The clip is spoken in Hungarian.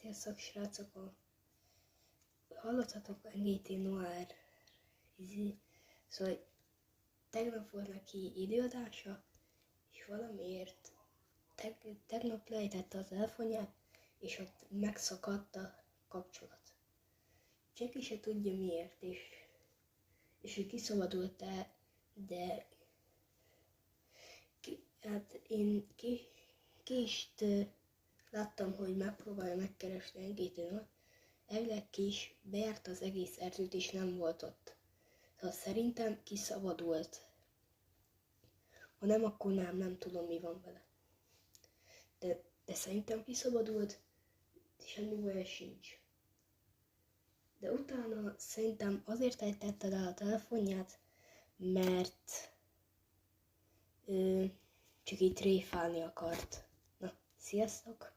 Sziasztok, srácok! Hallottatok NGT Noir Szóval tegnap volt neki időadása, és valamiért tegnap lejtette a telefonját, és ott megszakadt a kapcsolat. Senki se tudja miért, és ő kiszabadult-e, de én Kist láttam, hogy megpróbálja megkeresni NGT-t, elvileg Kis bejárt az egész erdőt, és nem volt ott. Szóval szerintem kiszabadult. Ha nem, akkor nem tudom, mi van vele. De szerintem kiszabadult, semmi baj sincs. De utána szerintem azért ejtette el a telefonját, mert csak így tréfálni akart. Na, sziasztok!